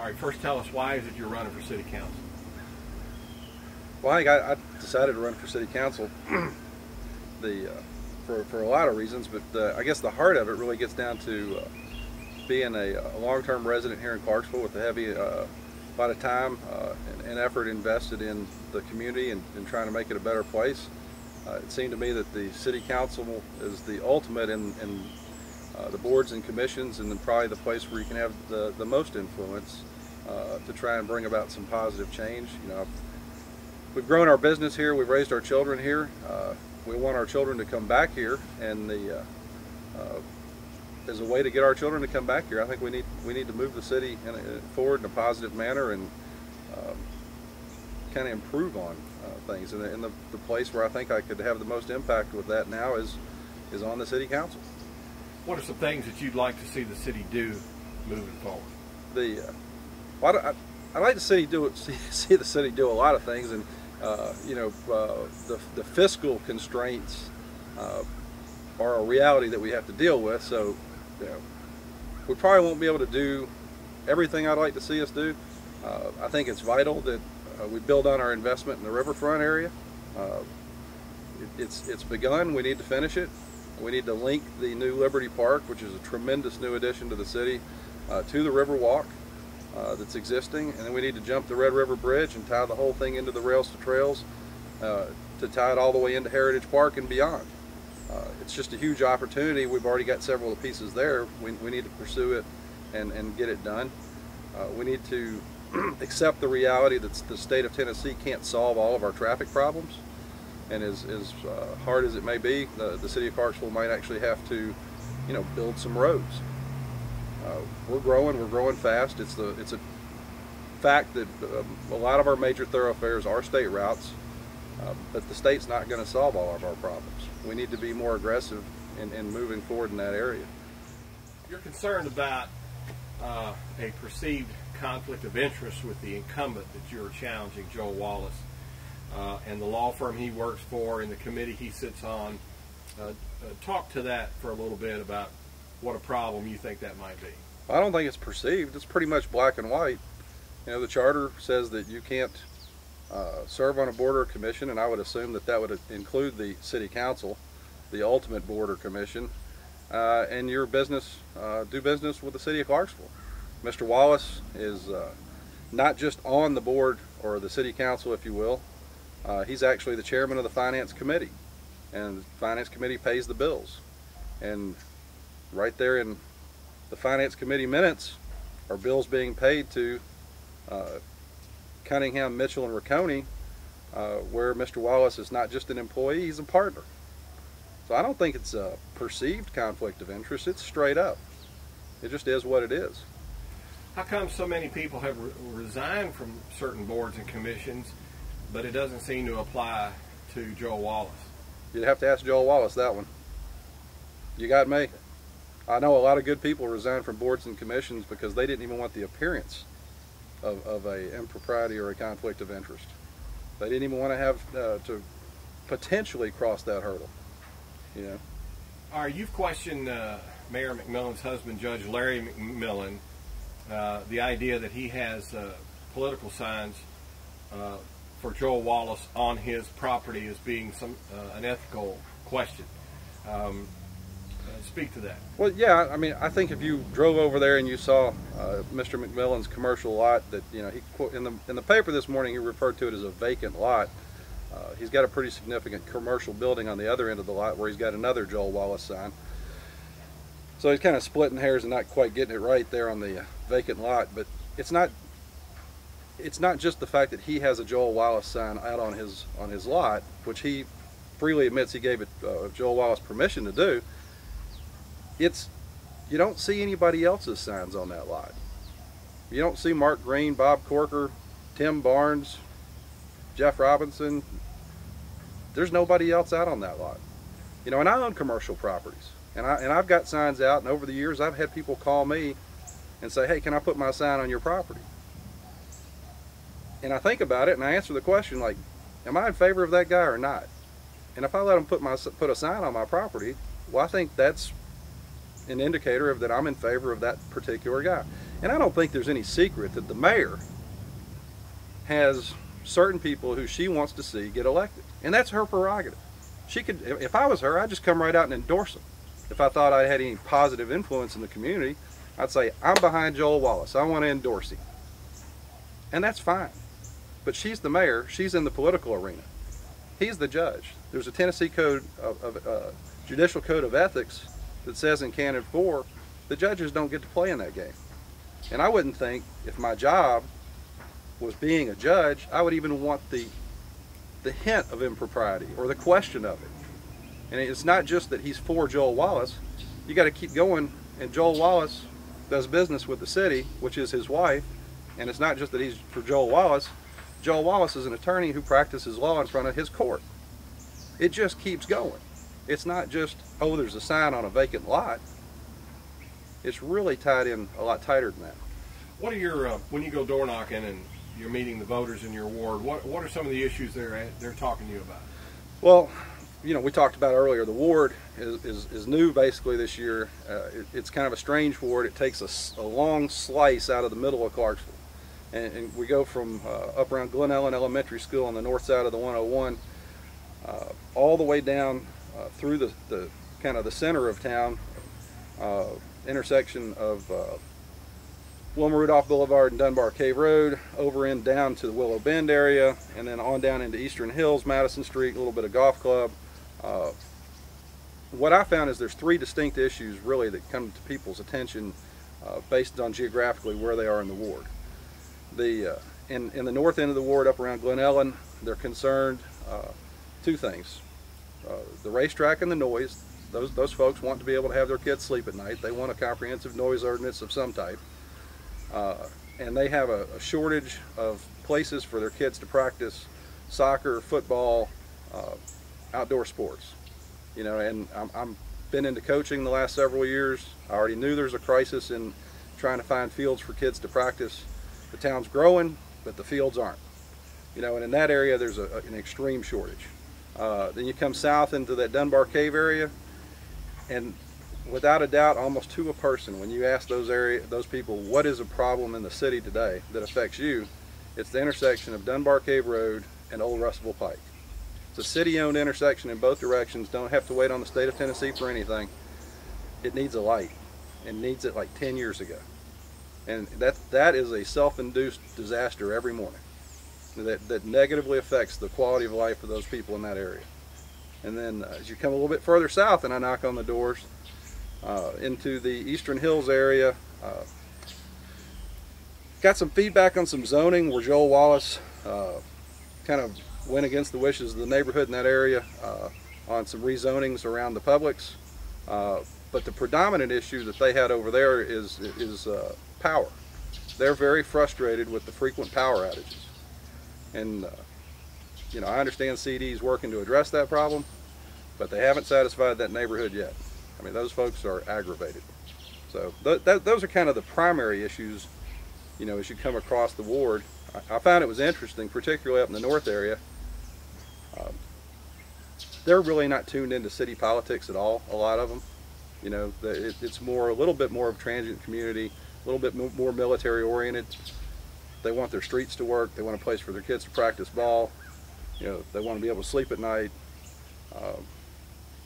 All right, first tell us, why is it you're running for city council? Well, I decided to run for city council for a lot of reasons, but I guess the heart of it really gets down to being a long-term resident here in Clarksville with a heavy lot of time and effort invested in the community and trying to make it a better place. It seemed to me that the city council is the ultimate in the boards and commissions, and then probably the place where you can have the most influence to try and bring about some positive change. You know, we've grown our business here, we've raised our children here. We want our children to come back here, and as a way to get our children to come back here, I think we need to move the city forward in a positive manner and kind of improve on things. And the place where I think I could have the most impact with that now is on the city council. What are some things that you'd like to see the city do moving forward? I'd like to see the city do a lot of things, and you know, the fiscal constraints are a reality that we have to deal with. So, you know, we probably won't be able to do everything I'd like to see us do. I think it's vital that we build on our investment in the riverfront area. It's begun. We need to finish it. We need to link the new Liberty Park, which is a tremendous new addition to the city, to the Riverwalk that's existing, and then we need to jump the Red River Bridge and tie the whole thing into the rails to trails to tie it all the way into Heritage Park and beyond. It's just a huge opportunity. We've already got several of the pieces there. We need to pursue it and get it done. We need to accept the reality that the state of Tennessee can't solve all of our traffic problems, and as hard as it may be, the city of Clarksville might actually have to, you know, build some roads. We're growing fast. It's a fact that a lot of our major thoroughfares are state routes, but the state's not going to solve all of our problems. We need to be more aggressive in moving forward in that area. You're concerned about a perceived conflict of interest with the incumbent that you're challenging, Joel Wallace, and the law firm he works for and the committee he sits on. Talk to that for a little bit about what a problem you think that might be. I don't think it's perceived. It's pretty much black and white. You know, the charter says that you can't serve on a board or commission, and I would assume that would include the city council, the ultimate board or commission, and your business, do business with the city of Clarksville. Mr. Wallace is not just on the board or the city council, if you will. He's actually the chairman of the finance committee, and the finance committee pays the bills. And right there in the finance committee minutes are bills being paid to Cunningham, Mitchell, and Riccone, where Mr. Wallace is not just an employee, he's a partner. So I don't think it's a perceived conflict of interest. It's straight up. It just is what it is. How come so many people have resigned from certain boards and commissions, but it doesn't seem to apply to Joel Wallace? You'd have to ask Joel Wallace that one. You got me. I know a lot of good people resign from boards and commissions because they didn't even want the appearance of a impropriety or a conflict of interest. They didn't even want to have to potentially cross that hurdle. You know. All right, you've questioned Mayor McMillan's husband, Judge Larry McMillan, the idea that he has political signs for Joel Wallace on his property as being an ethical question. Speak to that. Well, yeah, I mean, I think if you drove over there and you saw Mr. McMillan's commercial lot, that, you know, he in the paper this morning he referred to it as a vacant lot. He's got a pretty significant commercial building on the other end of the lot where he's got another Joel Wallace sign. So he's kind of splitting hairs and not quite getting it right there on the vacant lot. But it's not just the fact that he has a Joel Wallace sign out on his lot, which he freely admits he gave Joel Wallace permission to do. You don't see anybody else's signs on that lot. You don't see Mark Green, Bob Corker, Tim Barnes, Jeff Robinson. There's nobody else out on that lot. You know, and I own commercial properties, and I've got signs out, and over the years I've had people call me and say, "Hey, can I put my sign on your property?" And I think about it and I answer the question like, am I in favor of that guy or not? And if I let him put a sign on my property, well, I think that's an indicator of that I'm in favor of that particular guy. And I don't think there's any secret that the mayor has certain people who she wants to see get elected, and that's her prerogative. She could, if I was her, I'd just come right out and endorse them. If I thought I had any positive influence in the community, I'd say, I'm behind Joel Wallace, I want to endorse him. And that's fine. But she's the mayor, she's in the political arena. He's the judge. There's a Tennessee code judicial code of ethics that says in Canon 4, the judges don't get to play in that game. And I wouldn't think, if my job was being a judge, I would even want the hint of impropriety or the question of it. And it's not just that he's for Joel Wallace. You got to keep going, and Joel Wallace does business with the city, which is his wife, and it's not just that he's for Joel Wallace. Joel Wallace is an attorney who practices law in front of his court. It just keeps going. It's not just, oh, there's a sign on a vacant lot. It's really tied in a lot tighter than that. What are your, when you go door knocking and you're meeting the voters in your ward, what are some of the issues they're talking to you about? Well, you know, we talked about earlier, the ward is new basically this year. It's kind of a strange ward. It takes a long slice out of the middle of Clarksville. And we go from up around Glen Ellen Elementary School on the north side of the 101 all the way down through the kind of the center of town, intersection of Wilma Rudolph Boulevard and Dunbar Cave Road, over in down to the Willow Bend area, and then on down into Eastern Hills, Madison Street, a little bit of golf club. What I found is there's three distinct issues really that come to people's attention based on geographically where they are in the ward. In the north end of the ward up around Glen Ellen, they're concerned two things. The racetrack and the noise. Those folks want to be able to have their kids sleep at night. They want a comprehensive noise ordinance of some type. And they have a shortage of places for their kids to practice soccer, football, outdoor sports. You know, and I'm been into coaching the last several years. I already knew there's a crisis in trying to find fields for kids to practice. The town's growing, but the fields aren't. You know, and in that area there's an extreme shortage. Then you come south into that Dunbar Cave area, and without a doubt, almost to a person, when you ask those people what is a problem in the city today that affects you, it's the intersection of Dunbar Cave Road and Old Russellville Pike. It's a city-owned intersection in both directions. Don't have to wait on the state of Tennessee for anything. It needs a light, and needs it like 10 years ago. And that is a self-induced disaster every morning that negatively affects the quality of life of those people in that area. And then as you come a little bit further south and I knock on the doors into the Eastern Hills area, got some feedback on some zoning where Joel Wallace kind of went against the wishes of the neighborhood in that area on some rezonings around the Publix. But the predominant issue that they had over there is power. They're very frustrated with the frequent power outages. And you know, I understand CD's working to address that problem, but they haven't satisfied that neighborhood yet. I mean, those folks are aggravated. So those are kind of the primary issues, you know, as you come across the ward. I found it was interesting, particularly up in the north area. They're really not tuned into city politics at all, a lot of them. You know, it's a little bit more of a transient community, a little bit more military oriented. They want their streets to work. They want a place for their kids to practice ball. You know, they want to be able to sleep at night.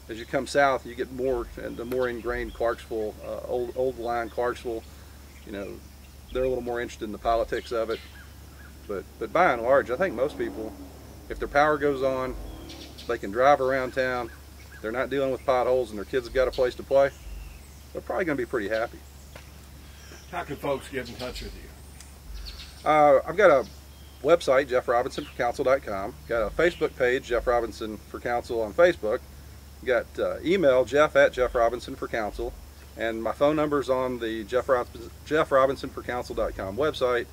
As you come south, you get more and the more ingrained Clarksville, old line Clarksville. You know, they're a little more interested in the politics of it. But by and large, I think most people, if their power goes on, they can drive around town. They're not dealing with potholes, and their kids have got a place to play. They're probably going to be pretty happy. How can folks get in touch with you? I've got a website, jeffrobinsonforcouncil.com. Got a Facebook page, Jeff Robinson for Council on Facebook. Got email, jeff@jeffrobinsonforcouncil. And my phone number's on the jeffrobinsonforcouncil.com website.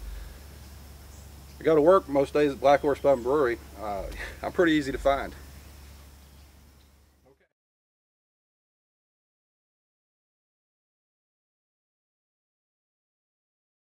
I go to work most days at Black Horse Pub and Brewery. I'm pretty easy to find.